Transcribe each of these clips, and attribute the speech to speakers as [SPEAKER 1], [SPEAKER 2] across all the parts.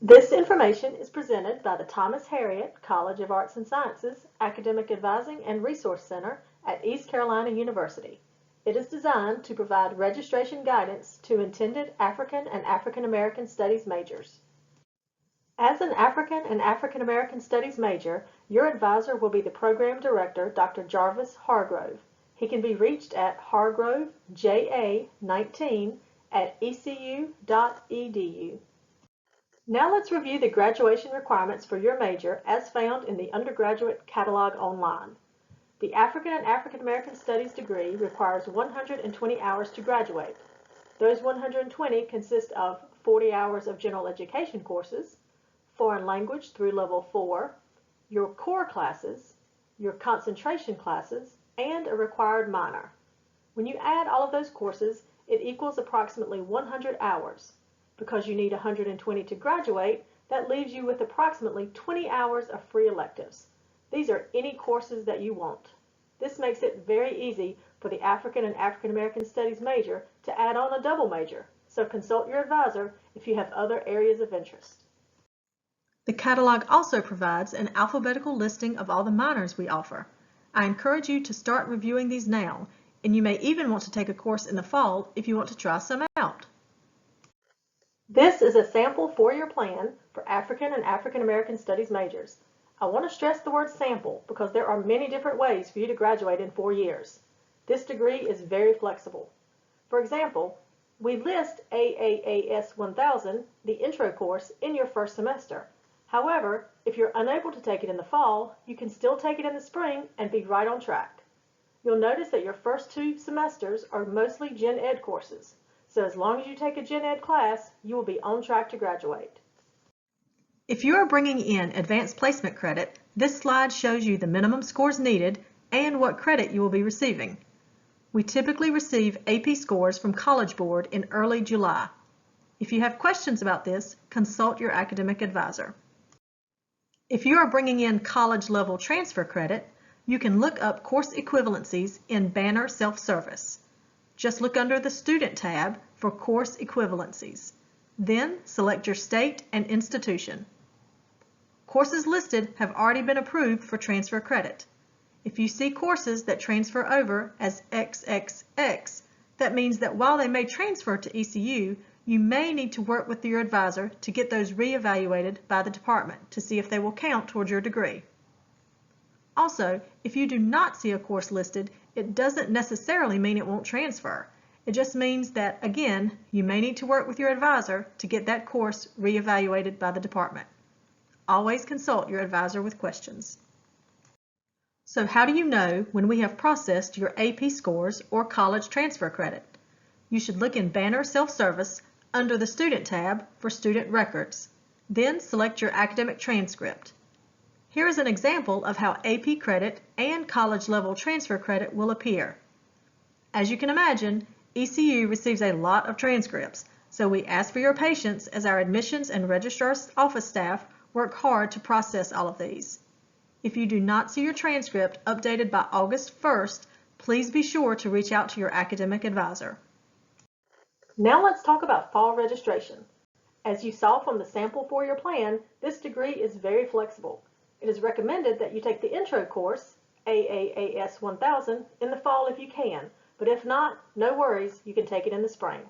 [SPEAKER 1] This information is presented by the Thomas Harriot College of Arts and Sciences Academic Advising and Resource Center at East Carolina University. It is designed to provide registration guidance to intended African and African American Studies majors. As an African and African American Studies major, your advisor will be the Program Director, Dr. Jarvis Hargrove. He can be reached at hargroveja19@ecu.edu. Now let's review the graduation requirements for your major as found in the undergraduate catalog online. The African and African American Studies degree requires 120 hours to graduate. Those 120 consist of 40 hours of general education courses, foreign language through level 4, your core classes, your concentration classes, and a required minor. When you add all of those courses, it equals approximately 100 hours. Because you need 120 to graduate, that leaves you with approximately 20 hours of free electives. These are any courses that you want. This makes it very easy for the African and African American Studies major to add on a double major, so consult your advisor if you have other areas of interest. The catalog also provides an alphabetical listing of all the minors we offer. I encourage you to start reviewing these now, and you may even want to take a course in the fall if you want to try some out. This is a sample four-year plan for African and African American Studies majors. I want to stress the word sample because there are many different ways for you to graduate in 4 years. This degree is very flexible. For example, we list AAAS 1000, the intro course, in your first semester. However, if you're unable to take it in the fall, you can still take it in the spring and be right on track. You'll notice that your first 2 semesters are mostly Gen Ed courses. So as long as you take a Gen Ed class, you will be on track to graduate. If you are bringing in advanced placement credit, this slide shows you the minimum scores needed and what credit you will be receiving. We typically receive AP scores from College Board in early July. If you have questions about this, consult your academic advisor. If you are bringing in college level transfer credit, you can look up course equivalencies in Banner Self-Service. Just look under the Student tab for course equivalencies. Then select your state and institution. Courses listed have already been approved for transfer credit. If you see courses that transfer over as XXX, that means that while they may transfer to ECU, you may need to work with your advisor to get those reevaluated by the department to see if they will count towards your degree. Also, if you do not see a course listed, it doesn't necessarily mean it won't transfer. It just means that, again, you may need to work with your advisor to get that course reevaluated by the department. Always consult your advisor with questions. So how do you know when we have processed your AP scores or college transfer credit? You should look in Banner Self-Service under the Student tab for Student Records. Then select your academic transcript. Here is an example of how AP credit and college level transfer credit will appear. As you can imagine, ECU receives a lot of transcripts, so we ask for your patience as our admissions and registrar's office staff work hard to process all of these. If you do not see your transcript updated by August 1st, please be sure to reach out to your academic advisor. Now let's talk about fall registration. As you saw from the sample four-year plan, this degree is very flexible. It is recommended that you take the intro course, AAAS 1000, in the fall if you can, but if not, no worries, you can take it in the spring.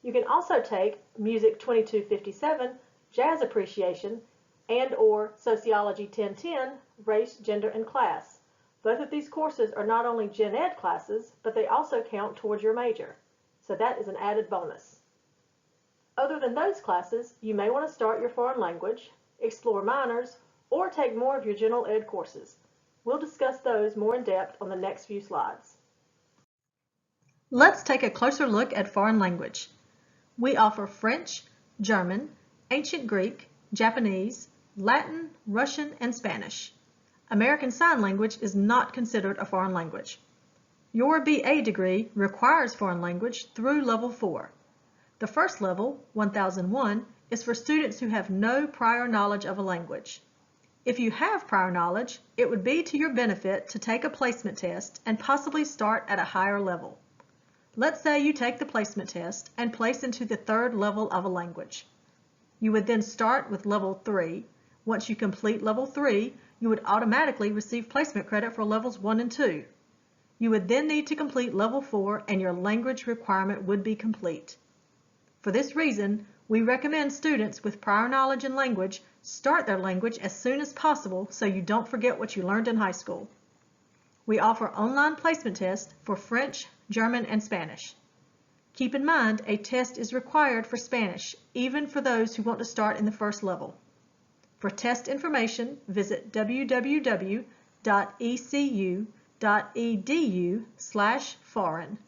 [SPEAKER 1] You can also take Music 2257, Jazz Appreciation, and/or Sociology 1010, Race, Gender, and Class. Both of these courses are not only Gen Ed classes, but they also count towards your major, so that is an added bonus. Other than those classes, you may want to start your foreign language, explore minors, or take more of your general ed courses. We'll discuss those more in depth on the next few slides. Let's take a closer look at foreign language. We offer French, German, Ancient Greek, Japanese, Latin, Russian, and Spanish. American Sign Language is not considered a foreign language. Your BA degree requires foreign language through level 4. The first level, 1001, is for students who have no prior knowledge of a language. If you have prior knowledge, it would be to your benefit to take a placement test and possibly start at a higher level. Let's say you take the placement test and place into the third level of a language. You would then start with level 3. Once you complete level 3, you would automatically receive placement credit for levels 1 and 2. You would then need to complete level 4 and your language requirement would be complete. For this reason, we recommend students with prior knowledge in language start their language as soon as possible so you don't forget what you learned in high school. We offer online placement tests for French, German, and Spanish. Keep in mind, a test is required for Spanish, even for those who want to start in the first level. For test information, visit www.ecu.edu/foreign.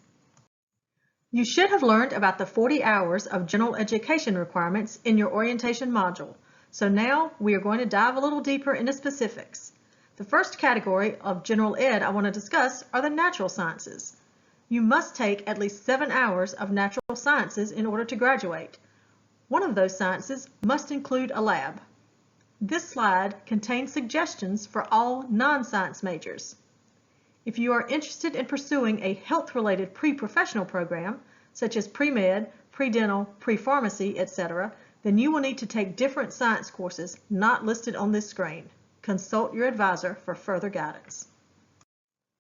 [SPEAKER 1] You should have learned about the 40 hours of general education requirements in your orientation module. So now we are going to dive a little deeper into specifics. The first category of general ed I want to discuss are the natural sciences. You must take at least 7 hours of natural sciences in order to graduate. One of those sciences must include a lab. This slide contains suggestions for all non-science majors. If you are interested in pursuing a health-related pre-professional program, such as pre-med, pre-dental, pre-pharmacy, etc., then you will need to take different science courses not listed on this screen. Consult your advisor for further guidance.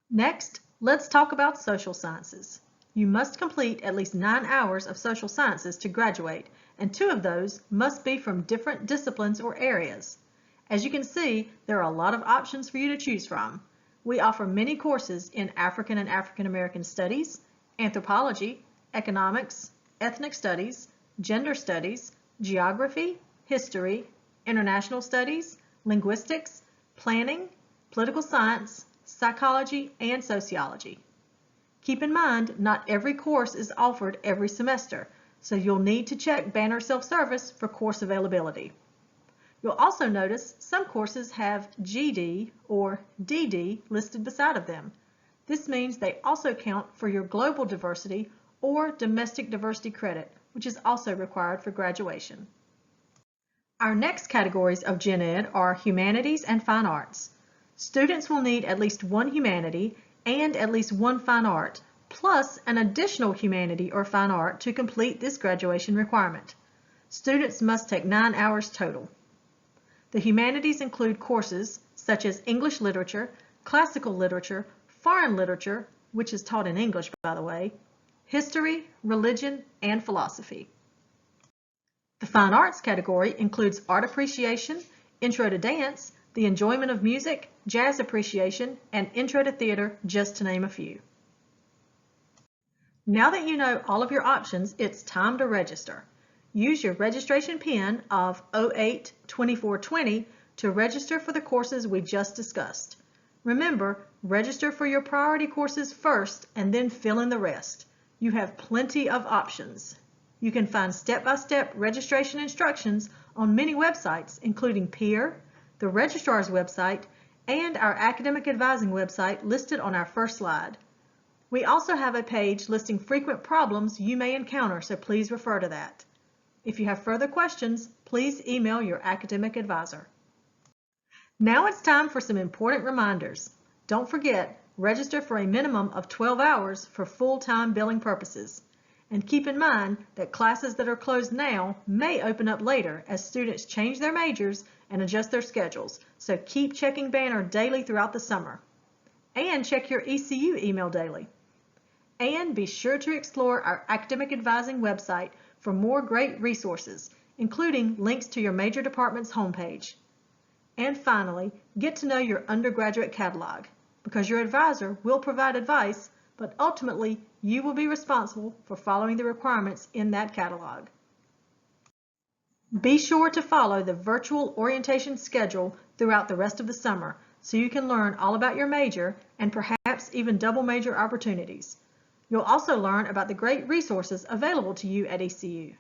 [SPEAKER 1] Next, let's talk about social sciences. You must complete at least 9 hours of social sciences to graduate, and 2 of those must be from different disciplines or areas. As you can see, there are a lot of options for you to choose from. We offer many courses in African and African American Studies, Anthropology, Economics, Ethnic Studies, Gender Studies, Geography, History, International Studies, Linguistics, Planning, Political Science, Psychology, and Sociology. Keep in mind, not every course is offered every semester, so you'll need to check Banner Self-Service for course availability. You'll also notice some courses have GD or DD listed beside of them. This means they also count for your global diversity or domestic diversity credit, which is also required for graduation. Our next categories of Gen Ed are Humanities and Fine Arts. Students will need at least 1 humanity and at least 1 fine art, plus an additional humanity or fine art to complete this graduation requirement. Students must take 9 hours total. The humanities include courses such as English literature, classical literature, foreign literature, which is taught in English, by the way, history, religion, and philosophy. The fine arts category includes art appreciation, intro to dance, the enjoyment of music, jazz appreciation, and intro to theater, just to name a few. Now that you know all of your options, it's time to register. Use your registration PIN of 082420 to register for the courses we just discussed. Remember, register for your priority courses first and then fill in the rest. You have plenty of options. You can find step-by-step registration instructions on many websites, including Peer, the registrar's website, and our academic advising website listed on our first slide. We also have a page listing frequent problems you may encounter, so please refer to that. If you have further questions, please email your academic advisor. Now it's time for some important reminders. Don't forget, register for a minimum of 12 hours for full-time billing purposes. And keep in mind that classes that are closed now may open up later as students change their majors and adjust their schedules, so keep checking Banner daily throughout the summer. And check your ECU email daily. And be sure to explore our academic advising website for more great resources, including links to your major department's homepage. And finally, get to know your undergraduate catalog, because your advisor will provide advice, but ultimately you will be responsible for following the requirements in that catalog. Be sure to follow the virtual orientation schedule throughout the rest of the summer so you can learn all about your major and perhaps even double major opportunities. You'll also learn about the great resources available to you at ECU.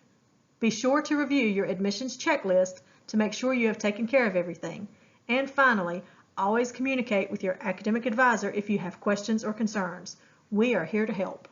[SPEAKER 1] Be sure to review your admissions checklist to make sure you have taken care of everything. And finally, always communicate with your academic advisor if you have questions or concerns. We are here to help.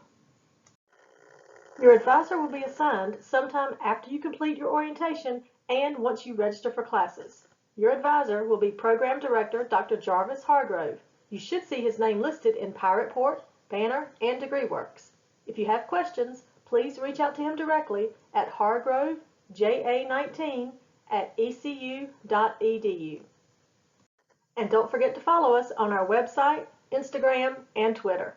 [SPEAKER 1] Your advisor will be assigned sometime after you complete your orientation and once you register for classes. Your advisor will be Program Director Dr. Jarvis Hargrove. You should see his name listed in Pirate Port, Banner, and DegreeWorks. If you have questions, please reach out to him directly at hargrove ja19@ecu.edu. And don't forget to follow us on our website, Instagram, and Twitter.